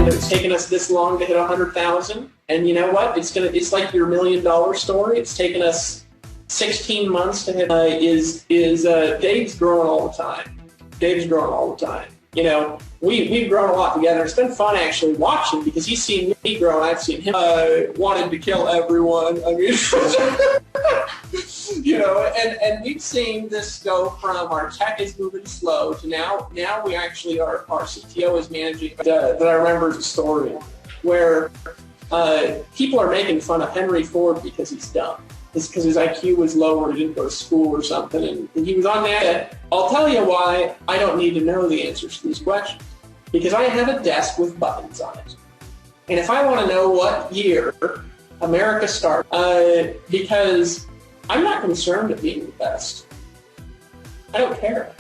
It's taken us this long to hit 100,000, and you know what? It's like your $1 million story. It's taken us 16 months to hit. Dave's growing all the time. Dave's growing all the time. You know, we've grown a lot together. It's been fun actually watching, because he's seen me grow and I've seen him. Wanted to kill everyone. I mean, you know, and we've seen this go from our tech is moving slow to now we actually our CTO is managing. That I remember the story where people are making fun of Henry Ford because he's dumb. It's because his IQ was low or he didn't go to school or something, and he was on that. I'll tell you why I don't need to know the answers to these questions, because I have a desk with buttons on it, and if I want to know what year America started, because I'm not concerned with being the best. I don't care.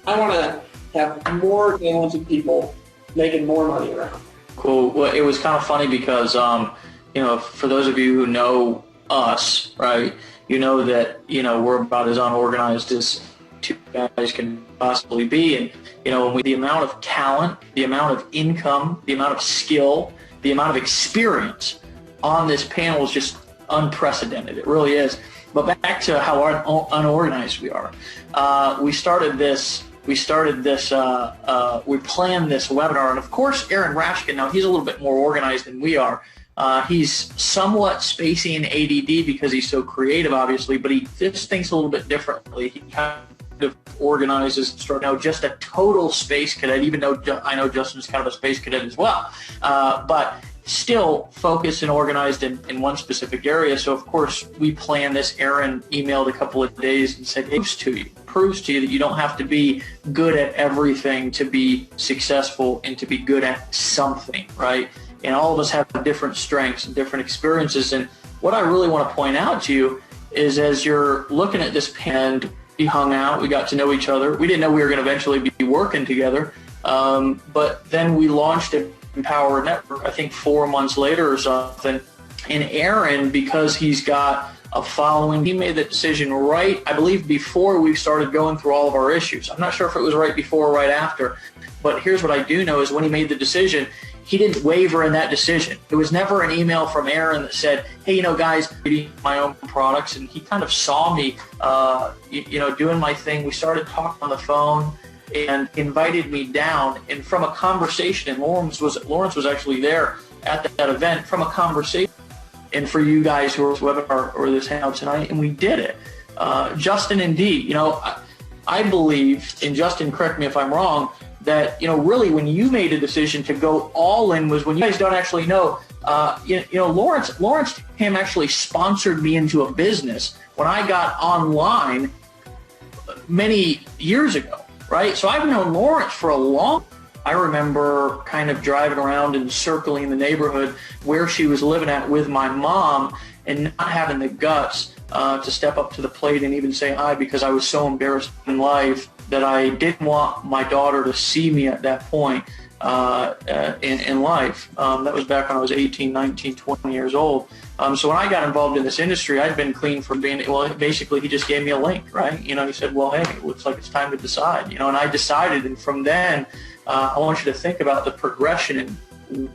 I want to have more talented people making more money around. Cool. Well, it was kind of funny because, you know, for those of you who know us, right, you know that, you know, we're about as unorganized as two guys can possibly be. And, you know, the amount of talent, the amount of income, the amount of skill, the amount of experience on this panel is just unprecedented. It really is. But back to how unorganized we are. We planned this webinar, and of course Aaron Rashkin, now he's a little bit more organized than we are. He's somewhat spacey and ADD because he's so creative, obviously, but he just thinks a little bit differently. He kind of organizes, just a total space cadet, even though I know Justin's kind of a space cadet as well. But still focused and organized in one specific area. So of course we planned this. Aaron emailed a couple of days and said, proves to you that you don't have to be good at everything to be successful and to be good at something, right? And all of us have different strengths and different experiences. And what I really want to point out to you is, as you're looking at this and we hung out, we got to know each other. We didn't know we were going to eventually be working together. But then we launched a Empower Network, I think 4 months later or something. And Aaron, because he's got a following, he made the decision right, I believe, before we started going through all of our issues. I'm not sure if it was right before or right after, but here's what I do know is when he made the decision, he didn't waver in that decision. There was never an email from Aaron that said, hey, you know, guys, I'm eating my own products. And he kind of saw me, doing my thing. We started talking on the phone and invited me down, and from a conversation, and Lawrence was actually there at that event, from a conversation, and for you guys who are on this webinar or this hangout tonight, and we did it. Justin, indeed, you know, I believe, and Justin, correct me if I'm wrong, that, you know, really when you made a decision to go all in was when you guys don't actually know, Lawrence Ham actually sponsored me into a business when I got online many years ago. Right, so I've known Lawrence for a long. I remember kind of driving around and circling the neighborhood where she was living at with my mom, and not having the guts to step up to the plate and even say hi, because I was so embarrassed in life that I didn't want my daughter to see me at that point in life. That was back when I was 18, 19, 20 years old. So when I got involved in this industry, I'd been clean from being, well, basically he just gave me a link, right? You know, he said, well, hey, it looks like it's time to decide, you know, and I decided. And from then, I want you to think about the progression and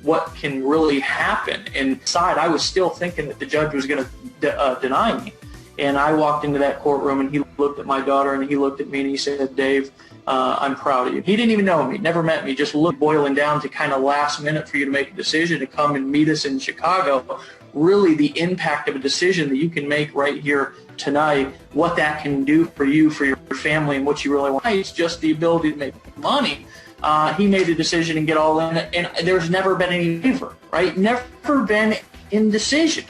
what can really happen. Inside, I was still thinking that the judge was going to deny me. And I walked into that courtroom, and he looked at my daughter, and he looked at me, and he said, Dave, I'm proud of you. He didn't even know me, never met me, just boiling down to kind of last minute for you to make a decision to come and meet us in Chicago. Really the impact of a decision that you can make right here tonight, what that can do for you, for your family, and what you really want. It's just the ability to make money. He made a decision and get all in, and there's never been any waiver, right? Never been indecision.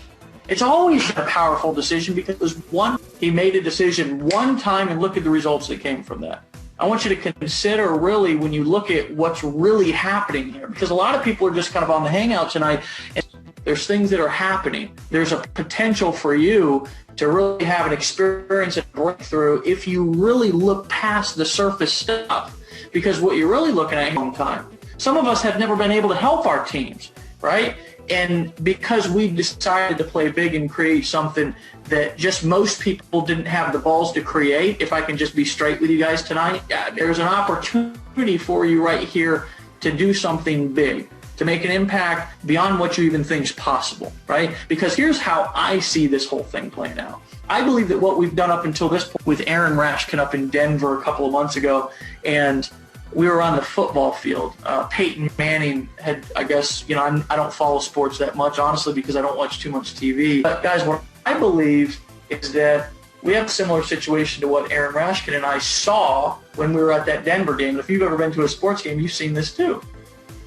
It's always a powerful decision because it was he made a decision one time and look at the results that came from that. I want you to consider really when you look at what's really happening here, because a lot of people are just kind of on the hangout tonight and there's things that are happening. There's a potential for you to really have an experience and breakthrough if you really look past the surface stuff, because what you're really looking at all the time. Some of us have never been able to help our teams, right? And because we've decided to play big and create something that just most people didn't have the balls to create, if I can just be straight with you guys tonight, there's an opportunity for you right here to do something big, to make an impact beyond what you even think is possible, right? Because here's how I see this whole thing playing out. I believe that what we've done up until this point with Aaron Rashkin up in Denver a couple of months ago, and we were on the football field. Peyton Manning had, I guess, I don't follow sports that much, honestly, because I don't watch too much TV. But guys, what I believe is that we have a similar situation to what Aaron Rashkin and I saw when we were at that Denver game. And if you've ever been to a sports game, you've seen this too,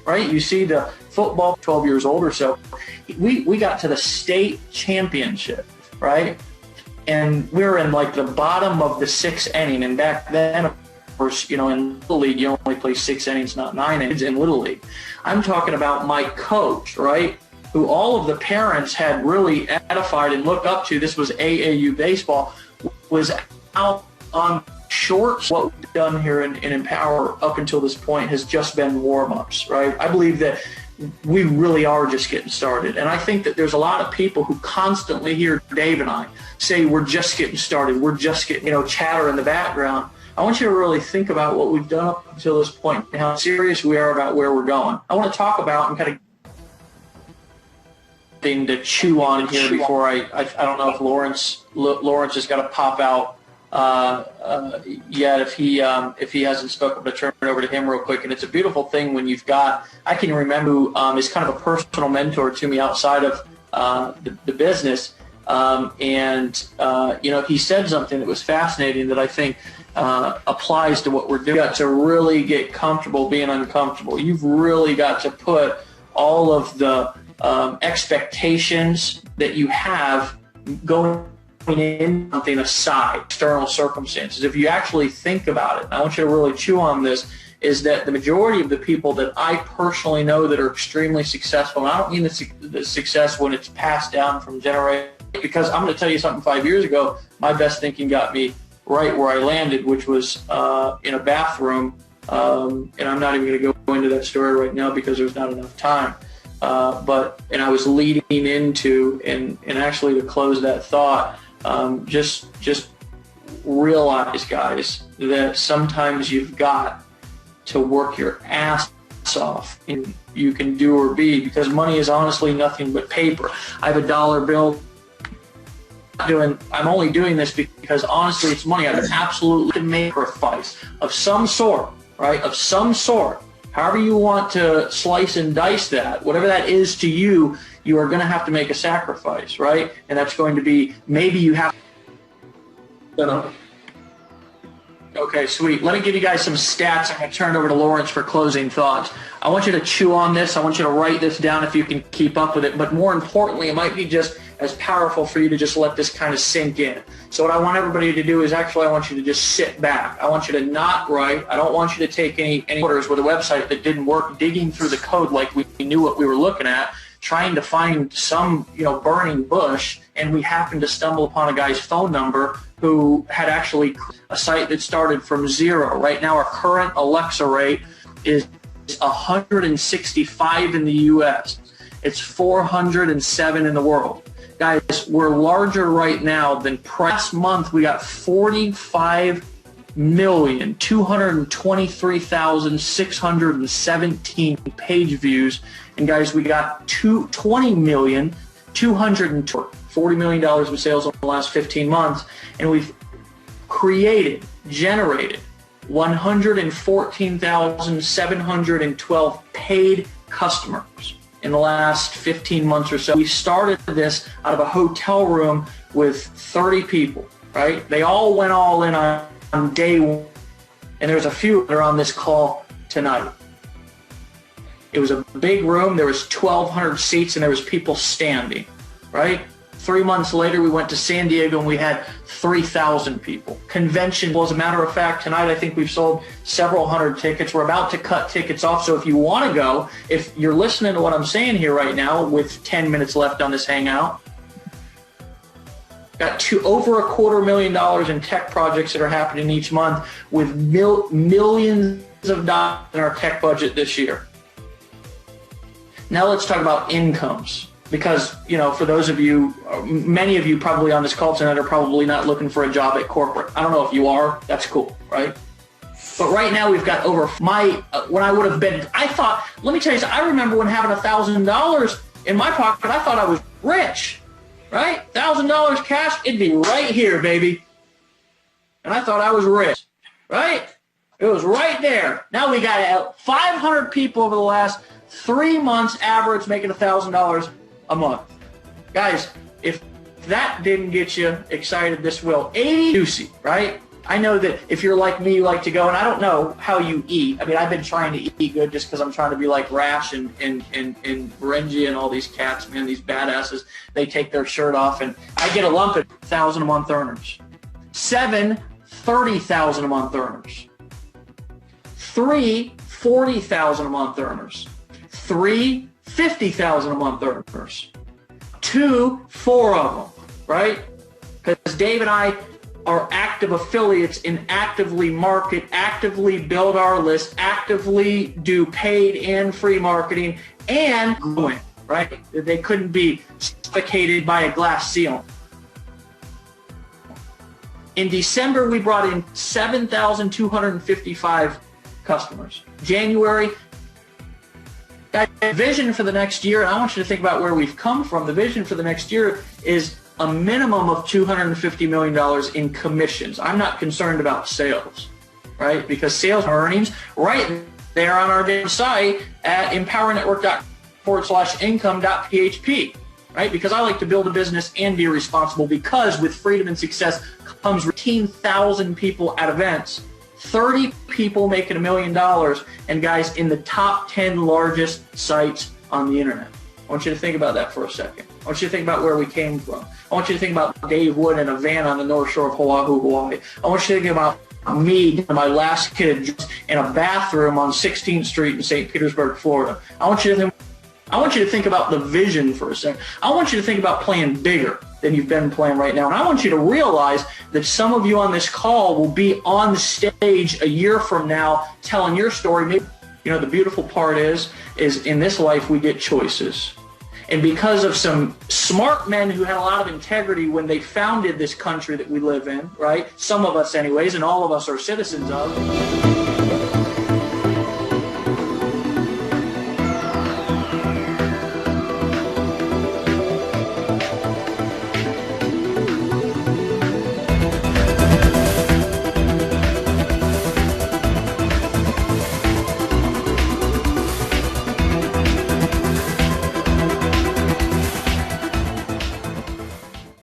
right? You see the football, 12 years old or so. We got to the state championship, right? And we were in like the bottom of the 6th inning. And back then, of course, in Little League, you only play 6 innings, not 9 innings in Little League. I'm talking about my coach, right, who all of the parents had really edified and looked up to. This was AAU baseball, was out on shorts. What we've done here in Empower up until this point has just been warm-ups, right? I believe that we really are just getting started. And I think that there's a lot of people who constantly hear Dave and I say, we're just getting started. We're just getting, chatter in the background. I want you to really think about what we've done up until this point and how serious we are about where we're going. I want to talk about and kind of thing to chew on here before I don't know if Lawrence has got to pop out yet. If he hasn't spoken, I'm going to turn it over to him real quick. And it's a beautiful thing when you've got, I can remember who is kind of a personal mentor to me outside of the business. He said something that was fascinating that I think applies to what we're doing. You've got to really get comfortable being uncomfortable. You've really got to put all of the expectations that you have going in something aside, external circumstances. If you actually think about it, and I want you to really chew on this, is that the majority of the people that I personally know that are extremely successful, and I don't mean the success when it's passed down from generation, because I'm going to tell you something, 5 years ago, my best thinking got me right where I landed, which was in a bathroom, and I'm not even going to go into that story right now because there's not enough time. And I was leading into, and actually to close that thought, just realize, guys, that sometimes you've got to work your ass off and you can do or be, because money is honestly nothing but paper. I have a dollar bill. I'm only doing this because honestly it's money. I've absolutely made a sacrifice of some sort, right? Of some sort. However you want to slice and dice that, whatever that is to you, you are going to have to make a sacrifice, right? And that's going to be, maybe you have to. Okay, sweet. Let me give you guys some stats. I'm going to turn it over to Lawrence for closing thoughts. I want you to chew on this. I want you to write this down if you can keep up with it. But more importantly, it might be just as powerful for you to just let this kind of sink in. So what I want everybody to do is actually I want you to just sit back. I want you to not write. I don't want you to take any orders with a website that didn't work, digging through the code like we knew what we were looking at, trying to find some burning bush, and we happened to stumble upon a guy's phone number who had actually a site that started from zero. Right now our current Alexa rate is 165 in the US. It's 407 in the world. Guys, we're larger right now than last month. We got 45,223,617 page views. And guys, we got $40 million in sales over the last 15 months. And we've generated 114,712 paid customers in the last 15 months or so. We started this out of a hotel room with 30 people, right? They all went all in on day one, and there's a few that are on this call tonight. It was a big room. There was 1,200 seats, and there was people standing, right? 3 months later, we went to San Diego and we had 3,000 people. Convention, well, as a matter of fact, tonight I think we've sold several hundred tickets. We're about to cut tickets off. So if you want to go, if you're listening to what I'm saying here right now with 10 minutes left on this hangout, got over $250,000 in tech projects that are happening each month with millions of dollars in our tech budget this year. Now let's talk about incomes. Because, you know, for those of you, many of you probably on this call tonight are probably not looking for a job at corporate. I don't know if you are. That's cool, right? But right now we've got over when I would have been, I thought, let me tell you something, I remember when having $1,000 in my pocket, I thought I was rich, right? $1,000 cash, it'd be right here, baby. And I thought I was rich, right? It was right there. Now we got 500 people over the last 3 months average making $1,000 a month. Guys, if that didn't get you excited, this will. 80 juicy, right? I know that if you're like me, you like to go, and I don't know how you eat. I mean, I've been trying to eat good just because I'm trying to be like Rash and Renji and all these cats, man, these badasses. They take their shirt off, and I get a lump at 1,000 a month earners. 7 30,000 a month earners. 3 40,000 a month earners. 3 50,000 a month earners. 2 4 of them, right? Because Dave and I are active affiliates and actively market, actively build our list, actively do paid and free marketing and growing, right? They couldn't be suffocated by a glass ceiling. In December, we brought in 7,255 customers. January, that vision for the next year, and I want you to think about where we've come from. The vision for the next year is a minimum of $250 million in commissions. I'm not concerned about sales, right? Because sales earnings right there on our website at empowernetwork.com/income.php, right? Because I like to build a business and be responsible, because with freedom and success comes 18,000 people at events, 30 people making $1 million, and guys, in the top 10 largest sites on the internet. I want you to think about that for a second. I want you to think about where we came from. I want you to think about Dave Wood in a van on the North Shore of Oahu, Hawaii. I want you to think about me, my last kid, in a bathroom on 16th Street in St. Petersburg, Florida. I want you to think about the vision for a second. I want you to think about playing bigger than you've been playing right now. And I want you to realize that some of you on this call will be on the stage a year from now telling your story. Maybe, you know, the beautiful part is in this life we get choices. And because of some smart men who had a lot of integrity when they founded this country that we live in, right? Some of us anyways, and all of us are citizens of.